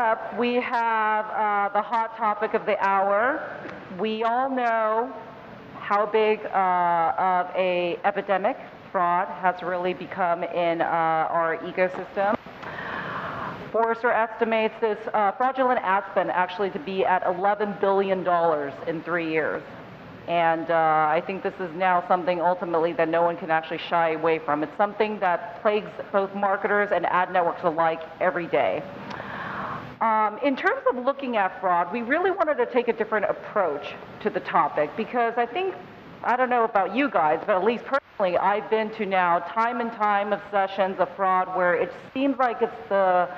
up, we have the hot topic of the hour. We all know how big of a epidemic fraud has really become in our ecosystem. Forrester estimates this fraudulent ad spend actually to be at $11 billion in 3 years. And I think this is now something ultimately that no one can actually shy away from. It's something that plagues both marketers and ad networks alike every day. In terms of looking at fraud, we really wanted to take a different approach to the topic because I don't know about you guys, but at least personally, I've been to now time and time of sessions of fraud where it seems like it's the,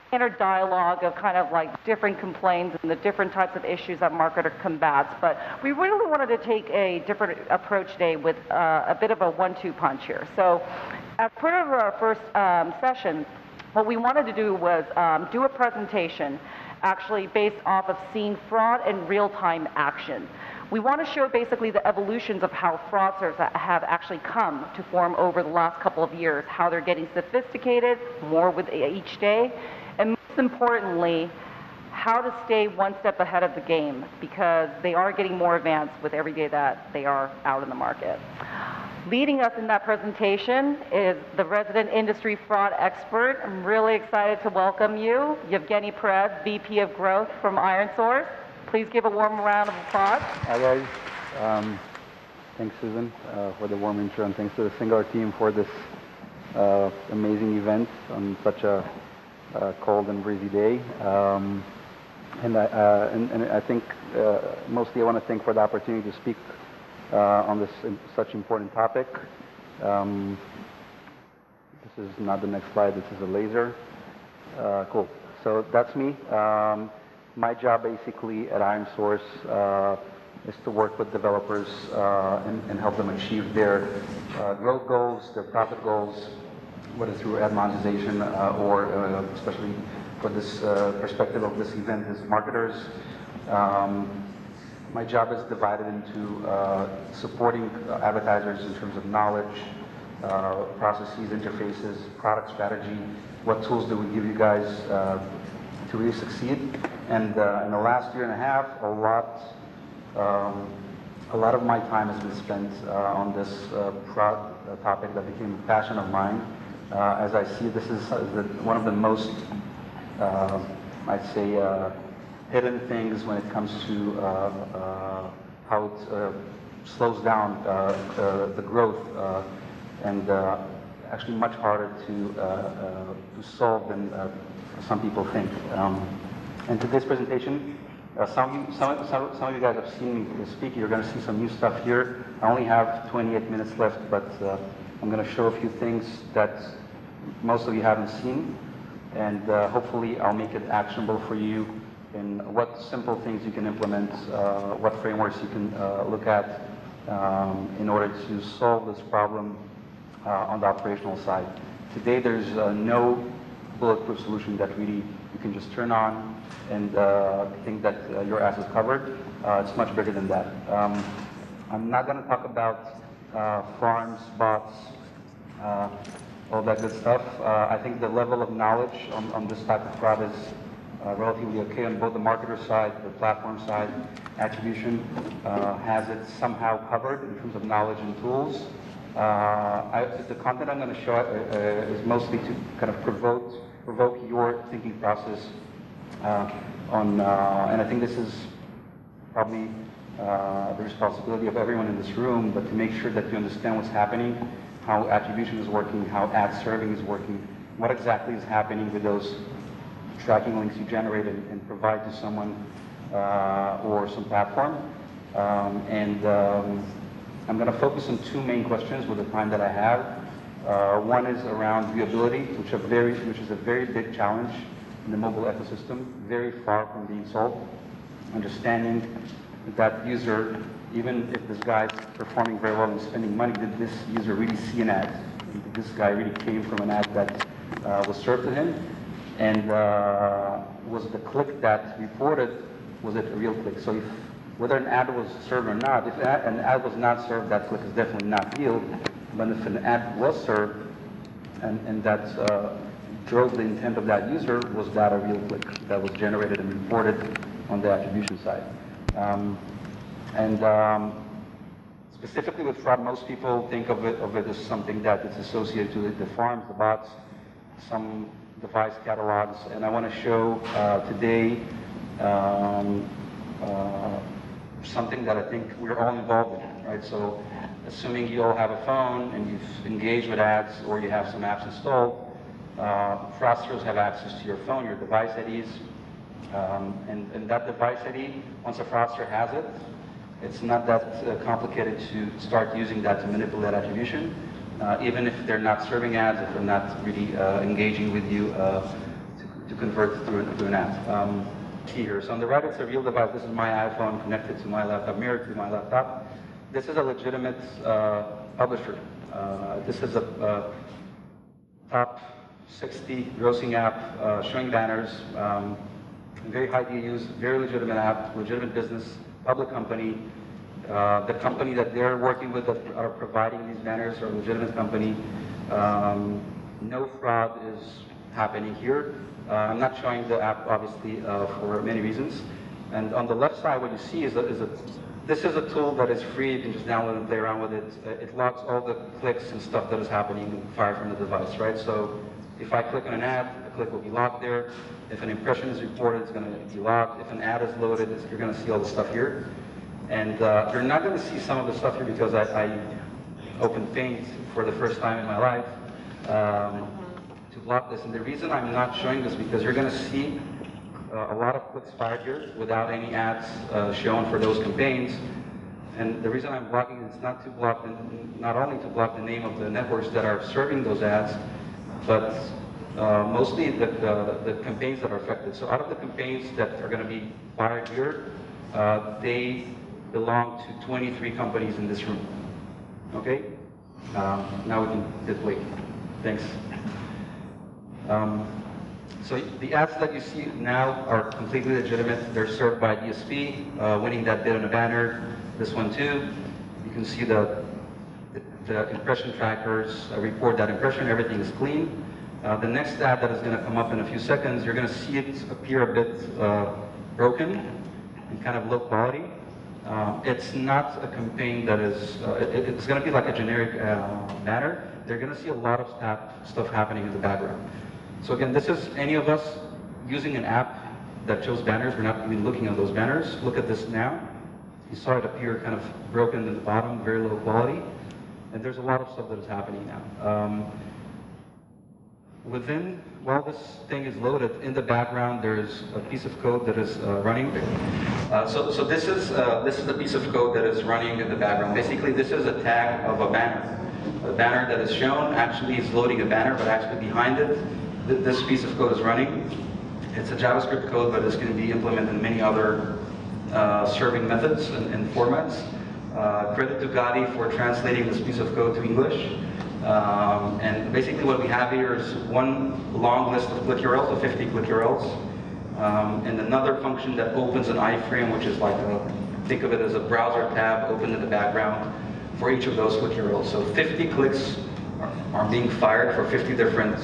standard dialogue of kind of like different complaints and the different types of issues that marketer combats. But we really wanted to take a different approach today with a bit of a 1-2 punch here. So as part of our first session, what we wanted to do was do a presentation actually based off of seeing fraud in real-time action. We want to show basically the evolutions of how fraudsters have actually come to form over the last couple of years, how they're getting sophisticated more with each day, and most importantly, how to stay one step ahead of the game because they are getting more advanced with every day that they are out in the market. Leading us in that presentation is the resident industry fraud expert. I'm really excited to welcome you, Yevgeny Peres, VP of Growth from Ironsource. Please give a warm round of applause. Hi guys. Thanks Susan for the warm intro, and thanks to the Singular team for this amazing event on such a cold and breezy day. And I think mostly I want to thank for the opportunity to speak on this such important topic. This is not the next slide, this is a laser. Cool. So that's me. My job basically at Ironsource is to work with developers and help them achieve their growth goals, their profit goals, whether through ad monetization or especially for this perspective of this event as marketers. My job is divided into supporting advertisers in terms of knowledge, processes, interfaces, product strategy, what tools do we give you guys to really succeed. And in the last year and a half, a lot of my time has been spent on this topic that became a passion of mine. As I see, this is one of the most, I'd say, hidden things when it comes to how it slows down the growth and actually much harder to solve than some people think. And today's presentation, some of you guys have seen me speak. You're going to see some new stuff here. I only have 28 minutes left, but I'm going to show a few things that most of you haven't seen, and hopefully I'll make it actionable for you in what simple things you can implement, what frameworks you can look at in order to solve this problem on the operational side. Today there's no bulletproof solution that really you can just turn on and think that your ass is covered. It's much bigger than that. I'm not going to talk about farms, bots, all that good stuff. I think the level of knowledge on this type of fraud is relatively okay on both the marketer side, the platform side. Attribution has it somehow covered in terms of knowledge and tools. The content I'm going to show is mostly to kind of provoke your thinking process and I think this is probably the responsibility of everyone in this room, but to make sure that you understand what's happening, how attribution is working, how ad serving is working, what exactly is happening with those tracking links you generate and provide to someone or some platform. I'm going to focus on two main questions with the time that I have. One is around viewability, which is a very big challenge in the mobile ecosystem, very far from being solved. Understanding that user, even if this guy's performing very well and spending money, did this user really see an ad? Did this guy really came from an ad that was served to him? And was the click that reported, was it a real click? So if, whether an ad was served or not, if an ad was not served, that click is definitely not real. But if an ad was served and that drove the intent of that user was that a real click that was generated and reported on the attribution side. Specifically with fraud, most people think of it as something that is associated to the farms, the bots, some device catalogs, and I want to show today something that I think we're all involved in, right? So assuming you all have a phone and you've engaged with ads or you have some apps installed, fraudsters have access to your phone, your device IDs, and that device ID, once a fraudster has it, it's not that complicated to start using that to manipulate attribution, even if they're not serving ads, if they're not really engaging with you to convert through an ad. Here. So on the right, it's a real device. This is my iPhone connected to my laptop, mirrored to my laptop. This is a legitimate publisher. This is a top 60 grossing app showing banners, very high DAUs, very legitimate app, legitimate business, public company. The company that they're working with that are providing these banners are a legitimate company. No fraud is happening here. I'm not showing the app, obviously, for many reasons. And on the left side, what you see is this is a tool that is free. You can just download and play around with it. It logs all the clicks and stuff that is happening fired from the device, right? So if I click on an ad, the click will be logged there. If an impression is reported, it's going to be logged. If an ad is loaded, you're going to see all the stuff here. And you're not going to see some of the stuff here because I opened Paint for the first time in my life. To block this, and the reason I'm not showing this because you're going to see a lot of clicks fired here without any ads shown for those campaigns. And the reason I'm blocking it is not to block, not only to block the name of the networks that are serving those ads, but mostly the campaigns that are affected. So out of the campaigns that are going to be fired here, they belong to 23 companies in this room. Okay? Now we can hit play. Thanks. So the ads that you see now are completely legitimate. They're served by DSP, winning that bid on a banner. This one too. You can see the impression trackers report that impression. Everything is clean. The next ad that is going to come up in a few seconds, you're going to see it appear a bit broken and kind of low quality. It's not a campaign that is, it's going to be like a generic banner. They're going to see a lot of stuff happening in the background. So again, this is any of us using an app that shows banners. We're not even looking at those banners. Look at this now. You saw it appear kind of broken in the bottom, very low quality. And there's a lot of stuff that is happening now. While this thing is loaded, in the background, there's a piece of code that is running. So this is the piece of code that is running in the background. Basically, this is a tag of a banner. A banner that is shown actually is loading a banner, but actually behind it, this piece of code is running. It's a JavaScript code, but it's going to be implemented in many other serving methods and formats. Credit to Gadi for translating this piece of code to English. And basically what we have here is one long list of click URLs, of 50 click URLs, and another function that opens an iframe, which is like think of it as a browser tab open in the background for each of those click URLs. So 50 clicks are being fired for 50 different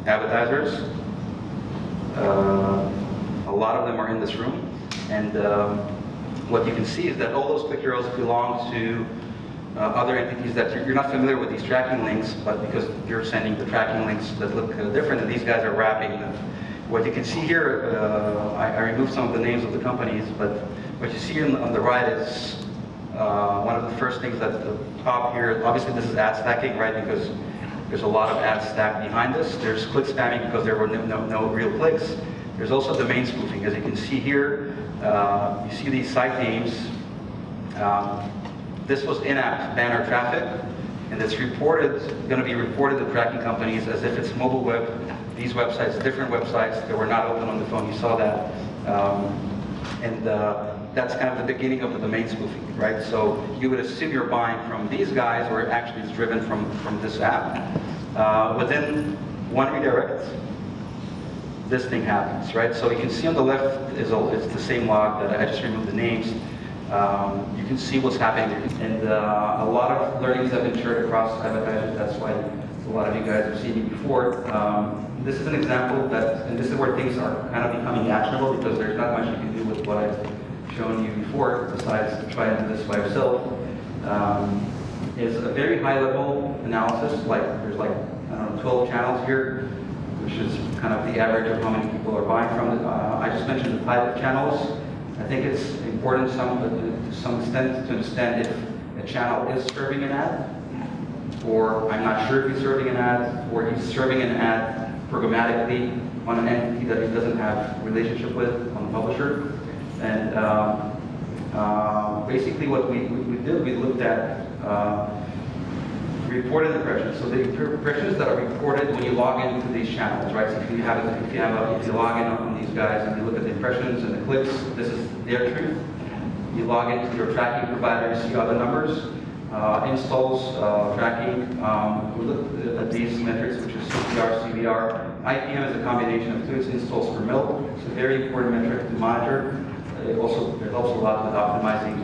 advertisers. A lot of them are in this room, and what you can see is that all those click URLs belong to other entities that you're not familiar with these tracking links, but because you're sending the tracking links that look different, and these guys are wrapping them. What you can see here, I removed some of the names of the companies, but what you see on the right is one of the first things at the top here. Obviously, this is ad stacking, right? Because there's a lot of ads stacked behind this. There's click spamming because there were no real clicks. There's also domain spoofing. As you can see here, you see these site names. This was in-app banner traffic, and it's going to be reported to tracking companies as if it's mobile web. These websites, different websites that were not open on the phone, you saw that. That's kind of the beginning of the domain spoofing, right? So you would assume you're buying from these guys, or actually it's driven from this app. Within one redirect, this thing happens, right? So you can see on the left is it's the same log that I just removed the names. You can see what's happening, and a lot of learnings have been shared across advertisers. That's why a lot of you guys have seen me before. this is an example that, and this is where things are kind of becoming actionable because there's not much you can do with what I've shown you before besides try and do this by yourself. Is a very high level analysis, like there's like, I don't know, 12 channels here, which is kind of the average of how many people are buying from it. I just mentioned the type of channels. I think it's important to some extent to understand if a channel is serving an ad, or I'm not sure if he's serving an ad, or he's serving an ad programmatically on an entity that he doesn't have a relationship with on the publisher. And basically what we did, we looked at reported impressions. So the impressions that are reported when you log into these channels, right? So if you log in on these guys and you look at the impressions and the clicks, this is their truth. You log into your tracking provider, you see other numbers, installs, tracking. We look at these metrics, which is CTR, CVR. IPM is a combination of two. It's installs per mil. It's a very important metric to monitor. It helps a lot with optimizing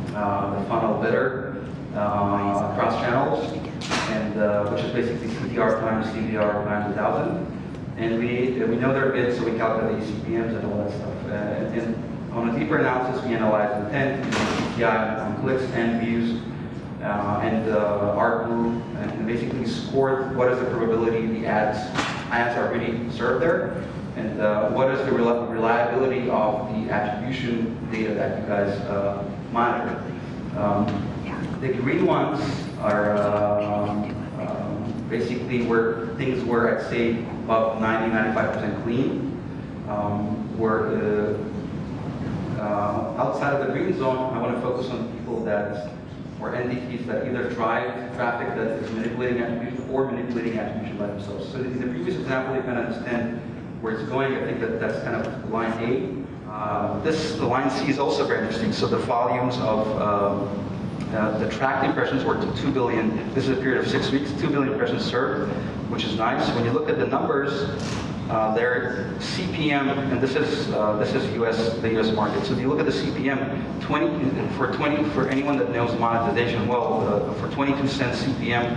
the funnel better across channels, and which is basically CTR times CVR times 1,000. And we know their bids, so we calculate CPMs and all that stuff. And on a deeper analysis, we analyze intent, CPI on clicks and views, and ARPU, and basically scored what is the probability the ads are really served there, and what is the reliability of the attribution data that you guys monitor. The green ones are basically where things were, I'd say, above 90–95% clean. Where outside of the green zone, I want to focus on people that, or entities that either drive traffic that is manipulating attribution or manipulating attribution by themselves. So in the previous example, you can understand where it's going. I think that's kind of line A. The line C is also very interesting. So the volumes of the tracked impressions were 2 billion. This is a period of 6 weeks. 2 billion impressions served, which is nice. When you look at the numbers, their CPM, and this is the U.S. market. So if you look at the CPM, for anyone that knows monetization well, for 22 cents CPM,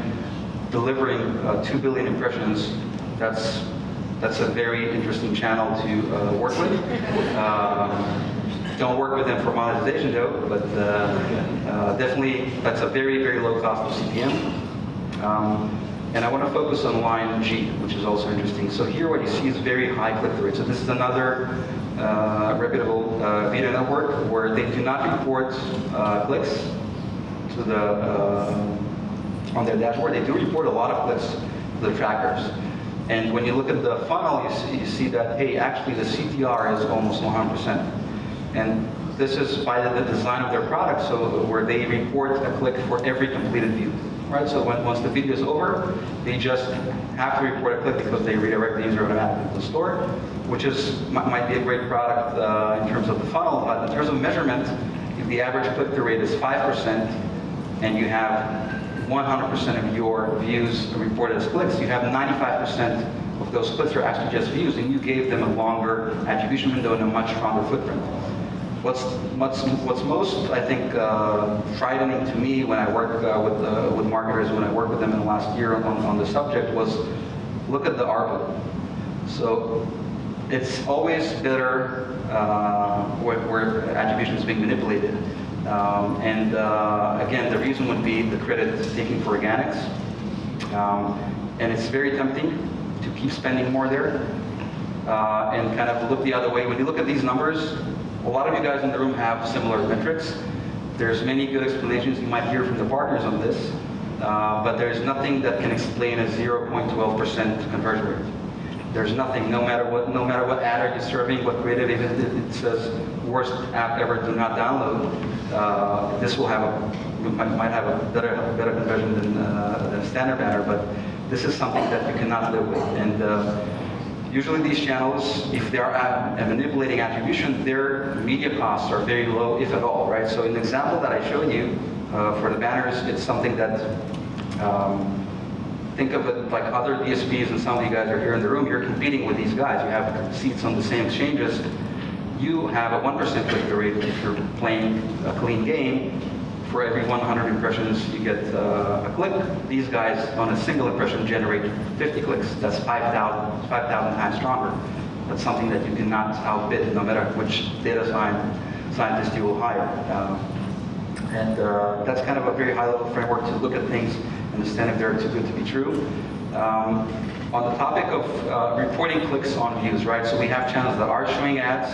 delivering 2 billion impressions, that's a very interesting channel to work with. Don't work with them for monetization though, but definitely that's a very, very low cost of CPM. And I want to focus on line G, which is also interesting. So here what you see is very high click-through rate. So this is another reputable video network where they do not report clicks to on their dashboard. They do report a lot of clicks to the trackers. And when you look at the funnel, you see that, hey, actually the CTR is almost 100%. And this is by the design of their product, so where they report a click for every completed view. Right? So once the video is over, they just have to report a click because they redirect the user automatically to the store, which might be a great product in terms of the funnel. But in terms of measurement, if the average click-through rate is 5%, and you have 100% of your views reported as clicks, you have 95% of those clicks are actually just views, and you gave them a longer attribution window and a much stronger footprint. What's most, I think, frightening to me when I work with marketers, when I work with them in the last year on the subject, was look at the ARPU. So it's always better where attribution is being manipulated. Again, the reason would be the credit taking for organics. And it's very tempting to keep spending more there and kind of look the other way. When you look at these numbers, a lot of you guys in the room have similar metrics. There's many good explanations you might hear from the partners on this, but there's nothing that can explain a 0.12% conversion rate. There's nothing, no matter what ad are you serving, what creative, even if it says worst app ever, do not download. This will might have a better conversion than standard banner, but this is something that you cannot live with. And usually these channels, if they are manipulating attribution, their media costs are very low, if at all, right? So in the example that I showed you for the banners, it's something that, think of it like other DSPs, and some of you guys are here in the room, you're competing with these guys. You have seats on the same exchanges. You have a 1% click-through rate if you're playing a clean game. for every 100 impressions, you get a click. These guys, on a single impression, generate 50 clicks. That's 5,000 times stronger. That's something that you cannot outbid, no matter which data scientist you will hire. That's kind of a very high-level framework to look at things, understand if they're too good to be true. On the topic of reporting clicks on views, right? So we have channels that are showing ads,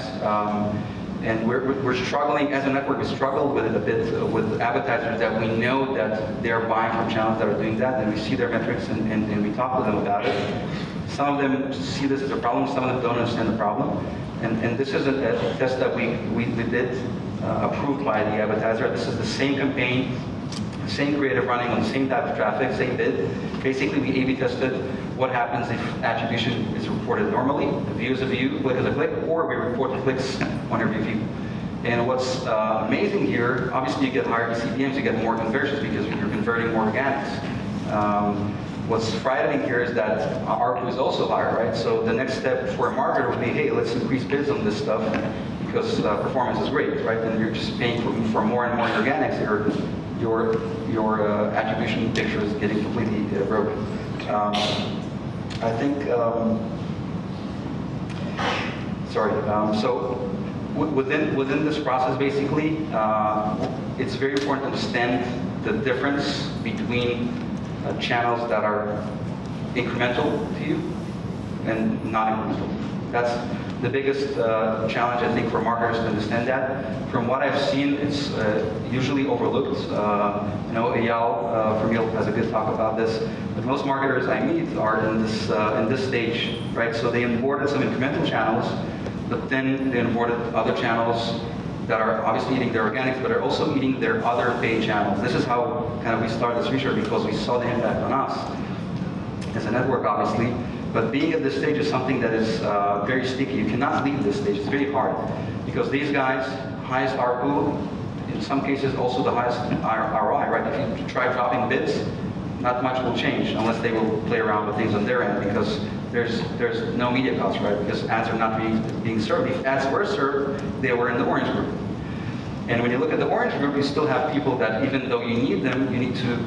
and we're struggling, as a network, we struggle with it a bit with advertisers that we know that they're buying from channels that are doing that, and we see their metrics and we talk with them about it. Some of them see this as a problem, some of them don't understand the problem. And this is a test that we did, approved by the advertiser. This is the same campaign, same creative running on the same type of traffic, same bid. Basically, we A/B tested what happens if attribution is reported normally, a view is a view, click is a click, or we report the clicks on every view. And what's amazing here, obviously you get higher CPMs, you get more conversions because you're converting more organics. What's frightening here is that our ARPU is also higher, right? So the next step for a marketer would be, hey, let's increase bids on this stuff because performance is great, right? And you're just paying for more and more organics. Your attribution picture is getting completely broken. I think, so within this process, basically, it's very important to understand the difference between channels that are incremental to you and not incremental. That's the biggest challenge, I think, for marketers to understand that. From what I've seen, it's usually overlooked. Eyal from Yale has a good talk about this. But most marketers I meet are in this stage, right? So they onboarded some incremental channels, but then they onboarded other channels that are obviously eating their organics, but are also eating their other paid channels. This is how kind of we started this research, because we saw the impact on us as a network, obviously. But being at this stage is something that is very sticky. You cannot leave this stage. It's very hard because these guys, highest ARPU, in some cases also the highest ROI, right? If you try dropping bids, not much will change unless they will play around with things on their end, because there's no media cost, right? Because ads are not being served. If ads were served, they were in the orange group. And when you look at the orange group, you still have people that, even though you need them, you need to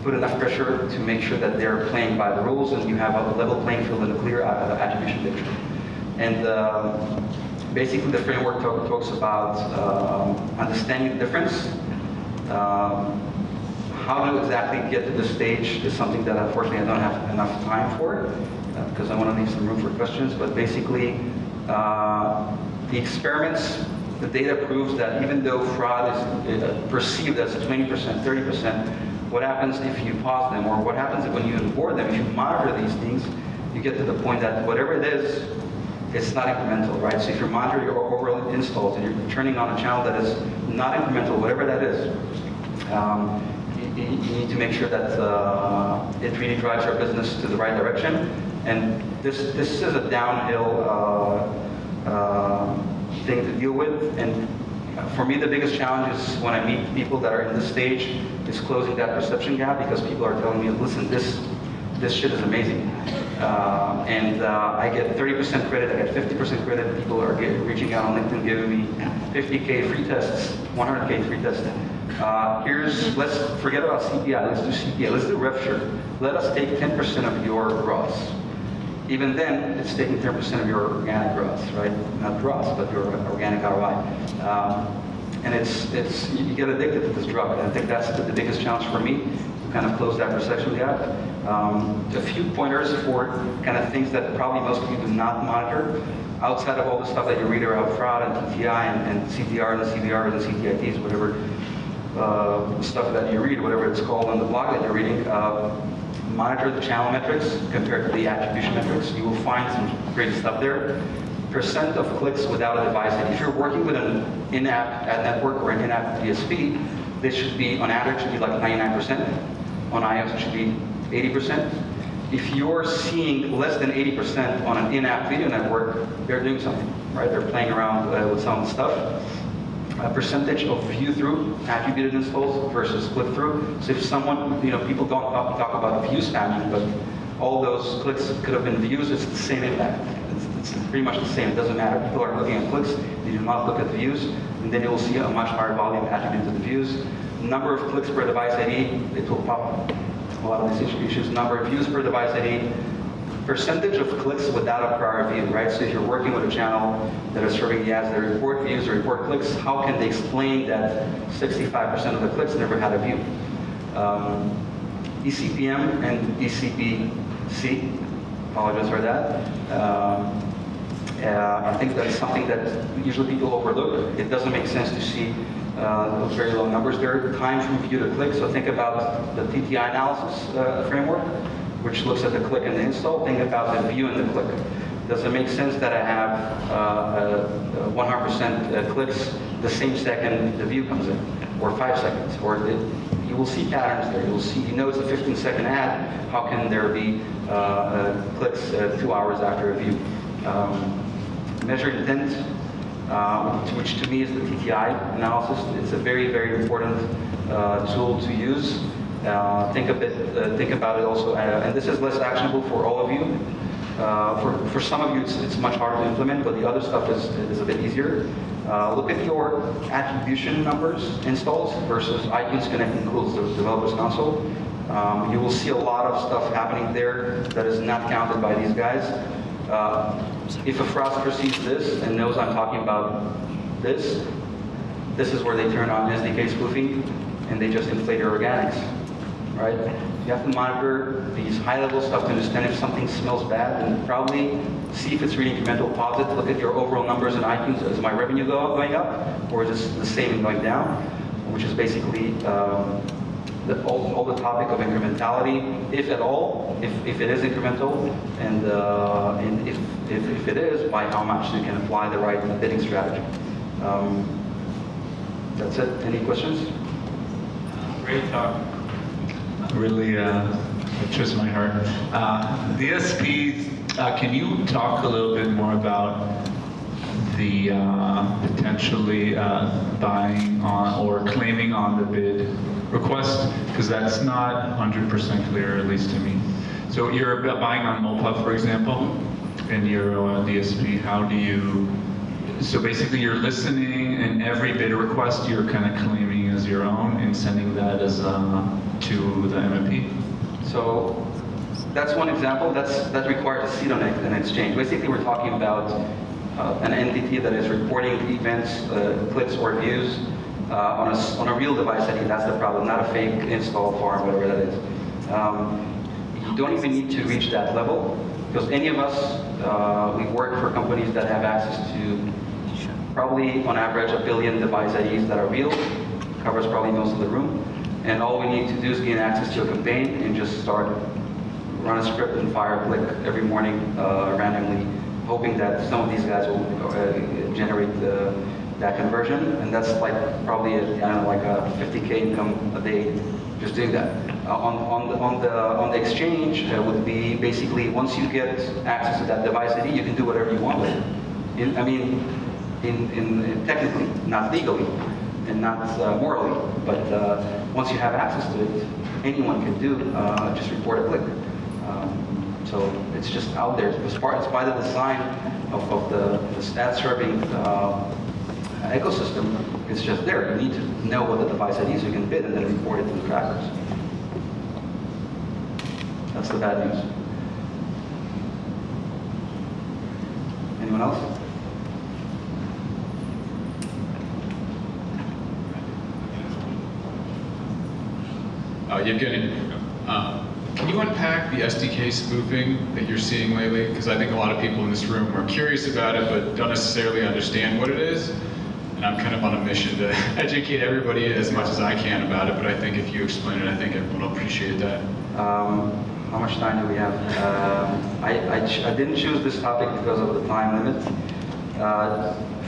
put enough pressure to make sure that they're playing by the rules and you have a level playing field and a clear attribution picture. And basically the framework talks about understanding the difference. How to exactly get to this stage is something that unfortunately I don't have enough time for, because I want to leave some room for questions. But basically, the experiments, the data proves that even though fraud is perceived as 20%, 30%, what happens if you pause them, or what happens when you onboard them? If you monitor these things, you get to the point that whatever it is, it's not incremental, right? So if you're monitoring your overall installs and you're turning on a channel that is not incremental, whatever that is, you need to make sure that it really drives your business to the right direction. And this is a downhill thing to deal with. And for me, the biggest challenge is when I meet people that are in this stage, is closing that perception gap, because people are telling me, listen, this shit is amazing. I get 30% credit, I get 50% credit. People are reaching out on LinkedIn, giving me 50K free tests, 100K free tests. Let's forget about CPI, let's do CPA, let's do rev share. Let us take 10% of your gross. Even then, it's taking 10% of your organic gross, right? Not gross, but your organic ROI. And you get addicted to this drug. And I think that's the biggest challenge for me, to kind of close that perception gap. A few pointers for kind of things that probably most of you do not monitor, outside of all the stuff that you read about fraud and TTI and CTR and CVRs and CTITs, whatever stuff that you read, whatever it's called on the blog that you're reading. Monitor the channel metrics compared to the attribution metrics. You will find some great stuff there. Percent of clicks without a device. And if you're working with an in-app ad network or an in-app DSP, this should be, on average, should be like 99%. On iOS, it should be 80%. If you're seeing less than 80% on an in-app video network, they're doing something, right? They're playing around with some stuff. A percentage of view-through attributed installs versus click-through. So if someone, people don't talk about view spamming, but all those clicks could have been views, it's the same impact. it's pretty much the same. It doesn't matter. People are looking at clicks. They do not look at the views. And then you will see a much higher volume attributed to the views. Number of clicks per device ID, it will pop a lot of these issues. Number of views per device ID, percentage of clicks without a prior view, right? So if you're working with a channel that is serving the ads that report views or report clicks, how can they explain that 65% of the clicks never had a view? eCPM and eCPC, apologize for that. I think that's something that usually people overlook. It doesn't make sense to see those very low numbers there. Time from view to click, so think about the TTI analysis framework, which looks at the click and the install. Think about the view and the click. Does it make sense that I have 100% clicks the same second the view comes in, or 5 seconds? Or you will see patterns there. You know it's a 15-second ad. How can there be clicks 2 hours after a view? Measure intent, which to me is the TTI analysis. It's a very, very important tool to use. Think about it also, and this is less actionable for all of you. For some of you, it's much harder to implement, but the other stuff is a bit easier. Look at your attribution numbers, installs, versus iTunes Connect includes the developers console. You will see a lot of stuff happening there that is not counted by these guys. If a fraudster sees this and knows I'm talking about this is where they turn on SDK spoofing and they just inflate your organics, right? You have to monitor these high-level stuff to understand if something smells bad, and probably see if it's really incremental. Pause it, look at your overall numbers in iTunes. Is my revenue going up, or is it the same and going down? Which is basically all the topic of incrementality, if at all, if it is incremental, and if it is, by how much you can apply the right bidding strategy. That's it. Any questions? Great talk. Really touches my heart. DSPs, can you talk a little bit more about the potentially buying on or claiming on the bid request? Because that's not 100% clear, at least to me. So you're buying on MoPub, for example, and you're on DSP. How do you? So basically, you're listening, and every bid request you're kind of claiming as your own and sending that as to the MMP. So that's one example. That requires a seat on an exchange. Basically, we're talking about an entity that is reporting events, clicks, or views on a real device. I think that's the problem, not a fake install farm, whatever that is. You don't even need to reach that level, because any of us, we work for companies that have access to probably, on average, 1 billion device IDs that are real. Covers probably most of the room. And all we need to do is gain access to a campaign and just run a script and fire a click every morning randomly, hoping that some of these guys will generate that conversion. And that's like probably like a 50K income a day just doing that. On the exchange would be basically, once you get access to that device ID, you can do whatever you want with it. Technically, not legally and not morally, but once you have access to it, anyone can do just report a click. So it's just out there. It's by the design of the ad serving ecosystem. It's just there. You need to know what the device ID is so you can bid and then report it to the trackers. That's the bad news. Anyone else? Yevgeny, can you unpack the SDK spoofing that you're seeing lately? Because I think a lot of people in this room are curious about it, but don't necessarily understand what it is. And I'm kind of on a mission to educate everybody as much as I can about it, but I think if you explain it, I think everyone will appreciate that. How much time do we have? I didn't choose this topic because of the time limit.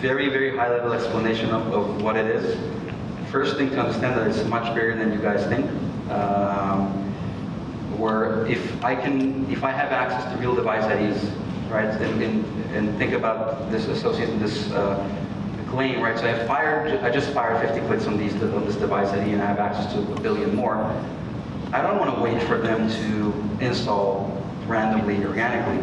Very, very high-level explanation of what it is. First thing to understand that it's much bigger than you guys think. Where if I have access to real device IDs, right, and think about this associated this claim, right? So I just fired 50 clicks on this device ID, and I have access to 1 billion more. I don't want to wait for them to install randomly, organically.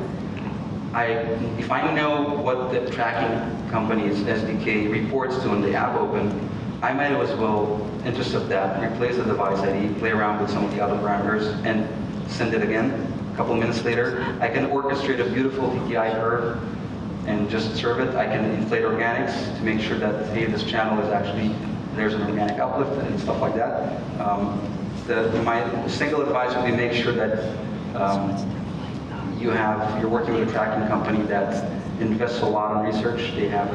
if I know what the tracking company's SDK reports to in the app open, I might as well intercept that, replace the device ID, play around with some of the other parameters, and send it again. A couple minutes later, I can orchestrate a beautiful TTI curve and just serve it. I can inflate organics to make sure that, hey, this channel is actually, there's an organic uplift and stuff like that. My single advice would be make sure that you're working with a tracking company that invests a lot in research. They have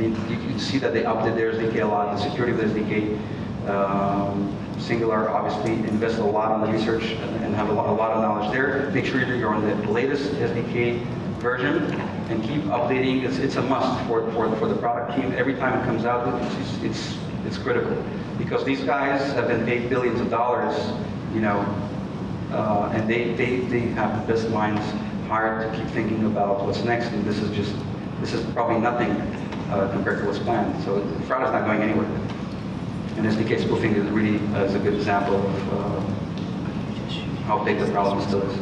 you can see that they update their SDK a lot, the security of the SDK. Singular obviously invests a lot in the research and have a lot of knowledge there. Make sure you're on the latest SDK version and keep updating. It's a must for the product team. Every time it comes out, it's critical because these guys have been paid billions of dollars, you know, and they have the best minds hired to keep thinking about what's next. And this is probably nothing compared to what's planned. So the fraud is not going anywhere. And SDK spoofing is really is a good example of how big the problem still is.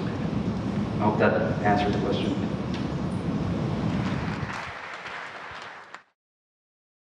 I hope that answered the question.